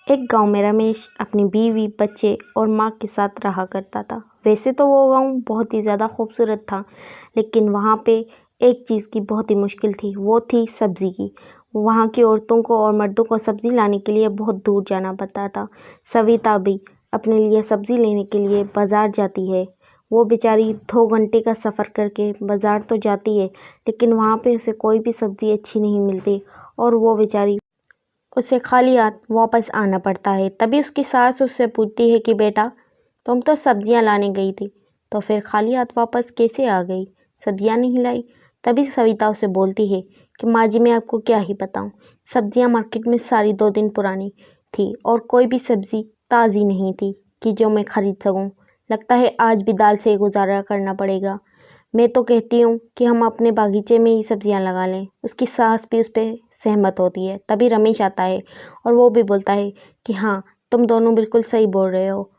एक गांव में रमेश अपनी बीवी, बच्चे और माँ के साथ रहा करता था। वैसे तो वो गांव बहुत ही ज़्यादा खूबसूरत था, लेकिन वहाँ पे एक चीज़ की बहुत ही मुश्किल थी, वो थी सब्ज़ी की। वहाँ की औरतों को और मर्दों को सब्ज़ी लाने के लिए बहुत दूर जाना पड़ता था। सविता भी अपने लिए सब्ज़ी लेने के लिए बाज़ार जाती है। वो बेचारी 2 घंटे का सफ़र करके बाज़ार तो जाती है, लेकिन वहाँ पे उसे कोई भी सब्ज़ी अच्छी नहीं मिलती और वो बेचारी उसे खाली हाथ वापस आना पड़ता है। तभी उसकी सास उससे पूछती है कि बेटा, तुम तो सब्जियां लाने गई थी, तो फिर खाली हाथ वापस कैसे आ गई? सब्जियां नहीं लाई? तभी सविता उसे बोलती है कि माँ जी, मैं आपको क्या ही बताऊँ, सब्जियां मार्केट में सारी 2 दिन पुरानी थी और कोई भी सब्ज़ी ताज़ी नहीं थी कि जो मैं खरीद सकूँ। लगता है आज भी दाल से गुजारा करना पड़ेगा। मैं तो कहती हूँ कि हम अपने बागीचे में ही सब्जियां लगा लें। उसकी सास भी उस पर सहमत होती है। तभी रमेश आता है और वो भी बोलता है कि हाँ, तुम दोनों बिल्कुल सही बोल रहे हो।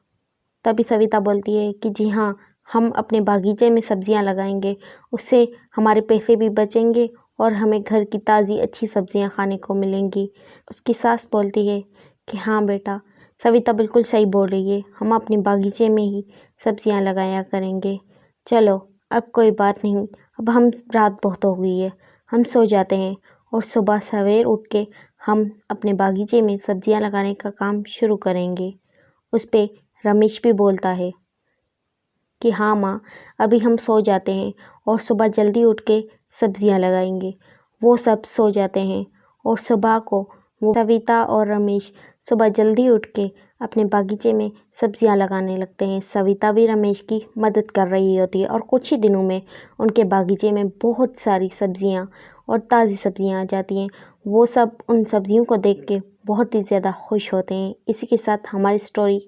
तभी सविता बोलती है कि जी हाँ, हम अपने बागीचे में सब्जियां लगाएंगे, उससे हमारे पैसे भी बचेंगे और हमें घर की ताज़ी अच्छी सब्जियां खाने को मिलेंगी। उसकी सास बोलती है कि हाँ बेटा, सविता बिल्कुल सही बोल रही है, हम अपने बागीचे में ही सब्जियां लगाया करेंगे। चलो, अब कोई बात नहीं, अब हम रात बहुत हो गई है, हम सो जाते हैं और सुबह सवेर उठ के हम अपने बागीचे में सब्जियां लगाने का काम शुरू करेंगे। उस पे रमेश भी बोलता है कि हाँ माँ, अभी हम सो जाते हैं और सुबह जल्दी उठ के सब्जियां लगाएंगे। वो सब सो जाते हैं और सुबह को वो सविता और रमेश सुबह जल्दी उठ के अपने बागीचे में सब्जियां लगाने लगते हैं। सविता भी रमेश की मदद कर रही होती है और कुछ ही दिनों में उनके बागीचे में बहुत सारी सब्जियां और ताज़ी सब्जियां आ जाती हैं। वो सब उन सब्जियों को देख के बहुत ही ज़्यादा खुश होते हैं। इसी के साथ हमारी स्टोरी